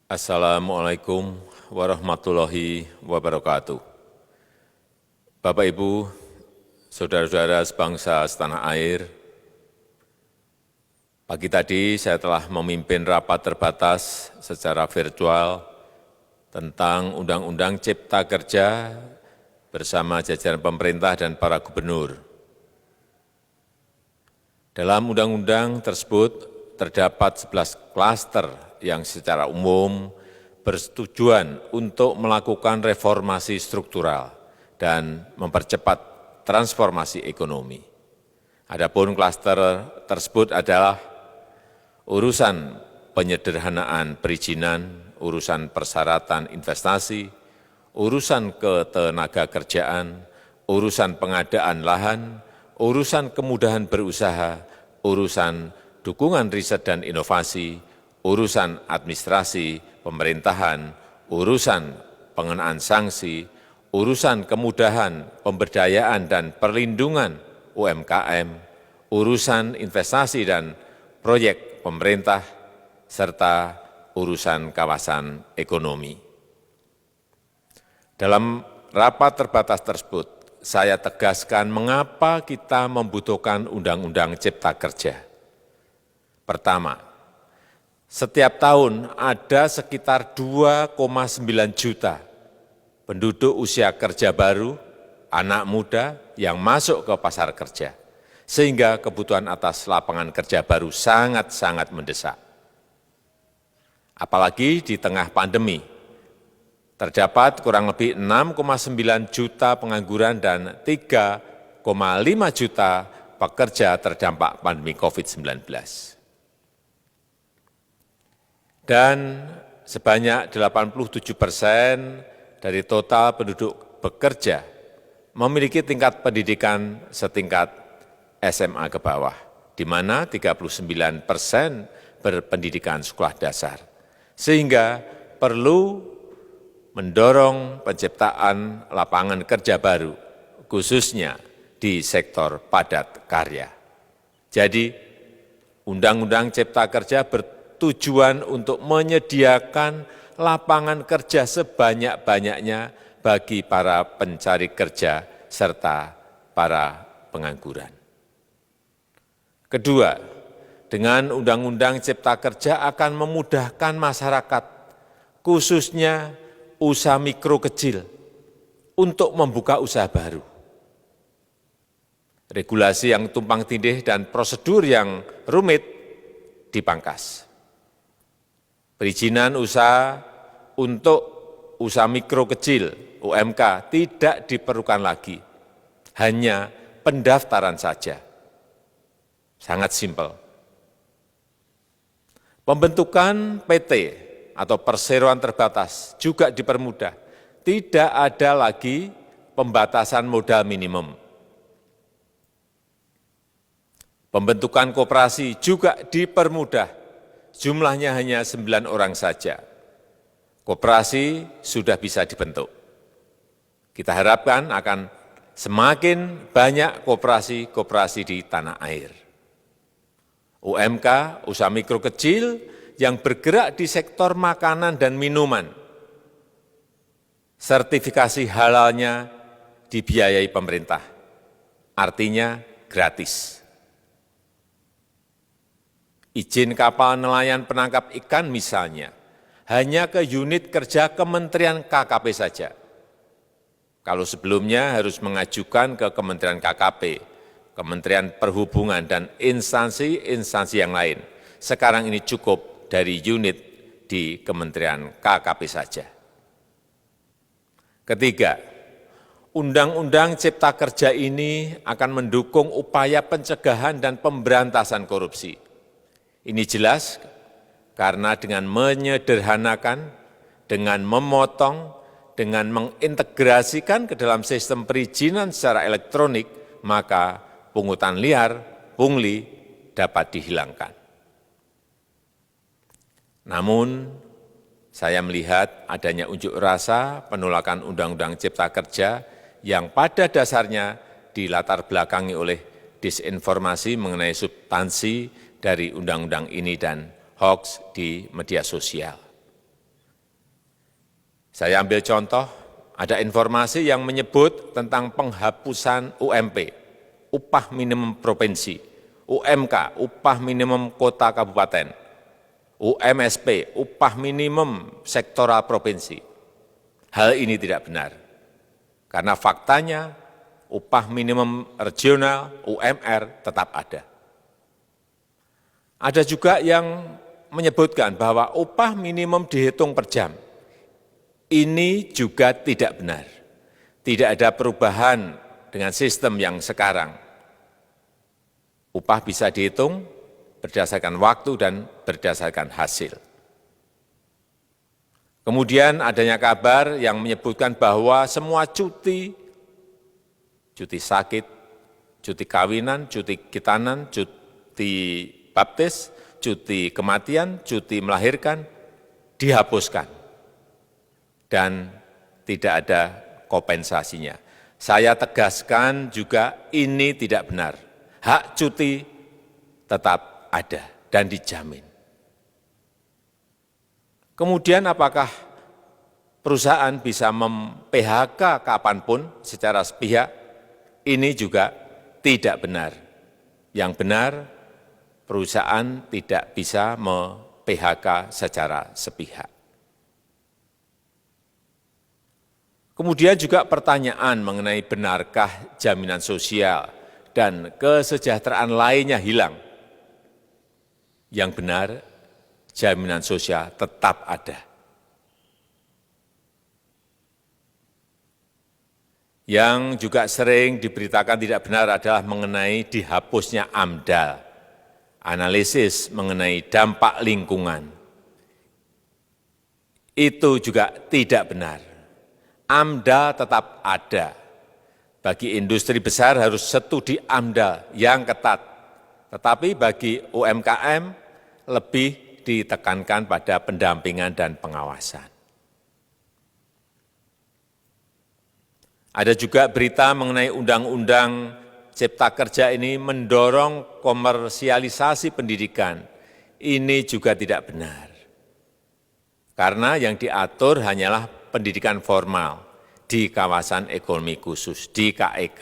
Assalamualaikum warahmatullahi wabarakatuh. Bapak, Ibu, saudara-saudara sebangsa setanah air, pagi tadi saya telah memimpin rapat terbatas secara virtual tentang Undang-Undang Cipta Kerja bersama jajaran pemerintah dan para gubernur. Dalam undang-undang tersebut terdapat 11 klaster yang secara umum bertujuan untuk melakukan reformasi struktural dan mempercepat transformasi ekonomi. Adapun klaster tersebut adalah urusan penyederhanaan perizinan, urusan persyaratan investasi, urusan ketenagakerjaan, urusan pengadaan lahan, urusan kemudahan berusaha, urusan dukungan riset dan inovasi, urusan administrasi pemerintahan, urusan pengenaan sanksi, urusan kemudahan pemberdayaan dan perlindungan UMKM, urusan investasi dan proyek pemerintah, serta urusan kawasan ekonomi. Dalam rapat terbatas tersebut, saya tegaskan mengapa kita membutuhkan Undang-Undang Cipta Kerja. Pertama, setiap tahun ada sekitar 2,9 juta penduduk usia kerja baru, anak muda yang masuk ke pasar kerja, sehingga kebutuhan atas lapangan kerja baru sangat-sangat mendesak. Apalagi di tengah pandemi, terdapat kurang lebih 6,9 juta pengangguran dan 3,5 juta pekerja terdampak pandemi COVID-19. Dan sebanyak 87% dari total penduduk bekerja memiliki tingkat pendidikan setingkat SMA ke bawah, di mana 39% berpendidikan sekolah dasar. Sehingga perlu mendorong penciptaan lapangan kerja baru, khususnya di sektor padat karya. Jadi, Undang-Undang Cipta Kerja bertujuan untuk menyediakan lapangan kerja sebanyak-banyaknya bagi para pencari kerja serta para pengangguran. Kedua, dengan Undang-Undang Cipta Kerja akan memudahkan masyarakat, khususnya usaha mikro kecil, untuk membuka usaha baru. Regulasi yang tumpang tindih dan prosedur yang rumit dipangkas. Perizinan usaha untuk usaha mikro kecil (UMK) tidak diperlukan lagi, hanya pendaftaran saja. Sangat simpel. Pembentukan PT atau perseroan terbatas juga dipermudah. Tidak ada lagi pembatasan modal minimum. Pembentukan koperasi juga dipermudah. Jumlahnya hanya 9 orang saja. Koperasi sudah bisa dibentuk. Kita harapkan akan semakin banyak koperasi-koperasi di tanah air. UMK, usaha mikro kecil yang bergerak di sektor makanan dan minuman. Sertifikasi halalnya dibiayai pemerintah, artinya gratis. Izin kapal nelayan penangkap ikan misalnya, hanya ke unit kerja Kementerian KKP saja. Kalau sebelumnya harus mengajukan ke Kementerian KKP, Kementerian Perhubungan, dan instansi-instansi yang lain. Sekarang ini cukup dari unit di Kementerian KKP saja. Ketiga, Undang-Undang Cipta Kerja ini akan mendukung upaya pencegahan dan pemberantasan korupsi. Ini jelas karena dengan menyederhanakan, dengan memotong, dengan mengintegrasikan ke dalam sistem perizinan secara elektronik, maka pungutan liar, pungli dapat dihilangkan. Namun, saya melihat adanya unjuk rasa penolakan Undang-Undang Cipta Kerja yang pada dasarnya dilatar belakangi oleh disinformasi mengenai substansi dari undang-undang ini dan hoax di media sosial. Saya ambil contoh, ada informasi yang menyebut tentang penghapusan UMP, upah minimum provinsi, UMK, upah minimum kota kabupaten, UMSP, upah minimum sektoral provinsi. Hal ini tidak benar, karena faktanya upah minimum regional, UMR, tetap ada. Ada juga yang menyebutkan bahwa upah minimum dihitung per jam. Ini juga tidak benar. Tidak ada perubahan dengan sistem yang sekarang. Upah bisa dihitung berdasarkan waktu dan berdasarkan hasil. Kemudian adanya kabar yang menyebutkan bahwa semua cuti sakit, cuti kawinan, cuti khitanan, cuti baptis, cuti kematian, cuti melahirkan, dihapuskan. Dan tidak ada kompensasinya. Saya tegaskan juga ini tidak benar. Hak cuti tetap ada dan dijamin. Kemudian apakah perusahaan bisa mem-PHK kapanpun secara sepihak? Ini juga tidak benar. Yang benar, perusahaan tidak bisa me-PHK secara sepihak. Kemudian juga pertanyaan mengenai benarkah jaminan sosial dan kesejahteraan lainnya hilang. Yang benar, jaminan sosial tetap ada. Yang juga sering diberitakan tidak benar adalah mengenai dihapusnya AMDAL, analisis mengenai dampak lingkungan. Itu juga tidak benar. AMDAL tetap ada. Bagi industri besar harus studi AMDAL yang ketat. Tetapi bagi UMKM lebih ditekankan pada pendampingan dan pengawasan. Ada juga berita mengenai Undang-Undang Cipta Kerja ini mendorong komersialisasi pendidikan. Ini juga tidak benar. Karena yang diatur hanyalah pendidikan formal di kawasan ekonomi khusus, di KEK.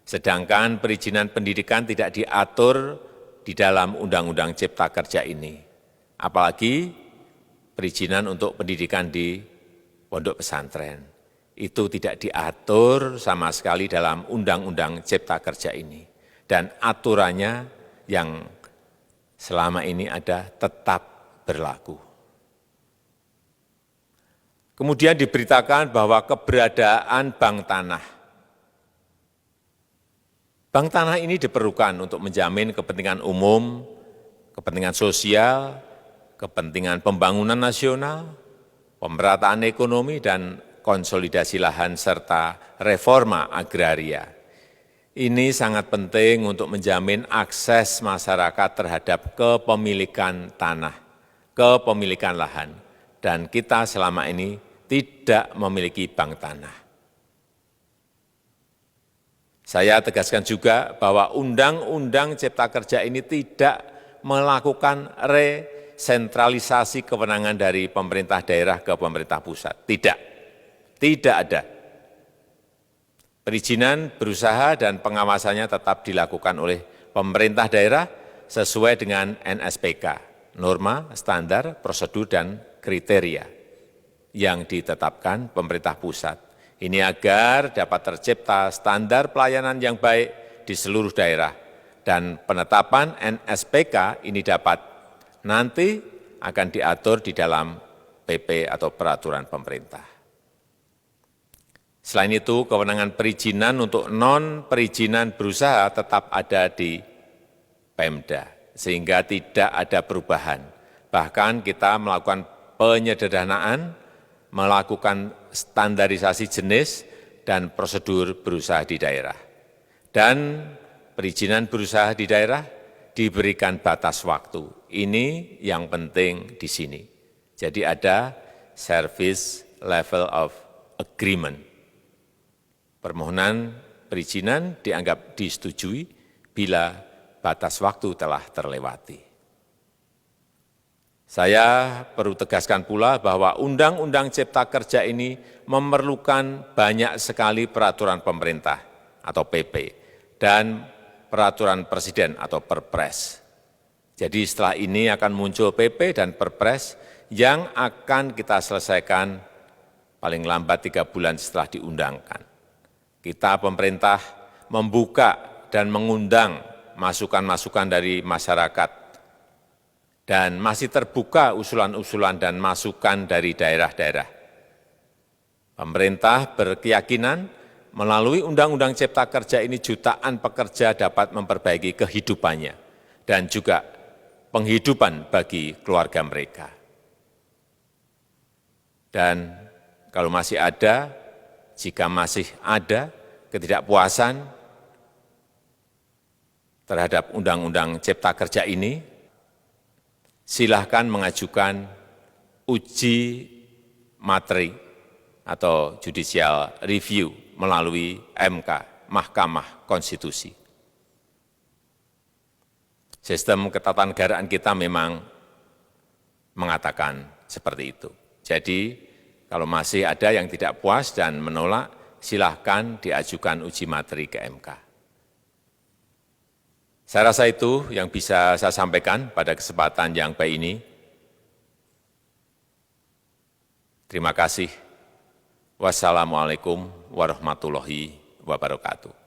Sedangkan perizinan pendidikan tidak diatur di dalam Undang-Undang Cipta Kerja ini. Apalagi perizinan untuk pendidikan di pondok pesantren. Itu tidak diatur sama sekali dalam Undang-Undang Cipta Kerja ini. Dan aturannya yang selama ini ada tetap berlaku. Kemudian diberitakan bahwa keberadaan bank tanah. Bank tanah ini diperlukan untuk menjamin kepentingan umum, kepentingan sosial, kepentingan pembangunan nasional, pemerataan ekonomi, dan konsolidasi lahan serta reforma agraria. Ini sangat penting untuk menjamin akses masyarakat terhadap kepemilikan tanah, kepemilikan lahan, dan kita selama ini tidak memiliki bank tanah. Saya tegaskan juga bahwa Undang-Undang Cipta Kerja ini tidak melakukan resentralisasi kewenangan dari pemerintah daerah ke pemerintah pusat. Tidak ada. Perizinan berusaha dan pengawasannya tetap dilakukan oleh pemerintah daerah sesuai dengan NSPK, norma, standar, prosedur, dan kriteria yang ditetapkan pemerintah pusat. Ini agar dapat tercipta standar pelayanan yang baik di seluruh daerah, dan penetapan NSPK ini dapat nanti akan diatur di dalam PP atau peraturan pemerintah. Selain itu, kewenangan perizinan untuk non-perizinan berusaha tetap ada di Pemda, sehingga tidak ada perubahan. Bahkan kita melakukan penyederhanaan, melakukan standarisasi jenis dan prosedur berusaha di daerah. Dan perizinan berusaha di daerah diberikan batas waktu. Ini yang penting di sini. Jadi ada service level of agreement. Permohonan perizinan dianggap disetujui bila batas waktu telah terlewati. Saya perlu tegaskan pula bahwa Undang-Undang Cipta Kerja ini memerlukan banyak sekali peraturan pemerintah atau PP dan peraturan presiden atau Perpres. Jadi setelah ini akan muncul PP dan Perpres yang akan kita selesaikan paling lambat 3 bulan setelah diundangkan. Kita pemerintah membuka dan mengundang masukan-masukan dari masyarakat dan masih terbuka usulan-usulan dan masukan dari daerah-daerah. Pemerintah berkeyakinan melalui Undang-Undang Cipta Kerja ini jutaan pekerja dapat memperbaiki kehidupannya dan juga penghidupan bagi keluarga mereka. Dan kalau masih ada, jika masih ada ketidakpuasan terhadap Undang-Undang Cipta Kerja ini, silahkan mengajukan uji materi atau judicial review melalui MK, Mahkamah Konstitusi. Sistem ketatanegaraan kita memang mengatakan seperti itu. Jadi, kalau masih ada yang tidak puas dan menolak, silahkan diajukan uji materi ke MK. Saya rasa itu yang bisa saya sampaikan pada kesempatan yang baik ini. Terima kasih. Wassalamualaikum warahmatullahi wabarakatuh.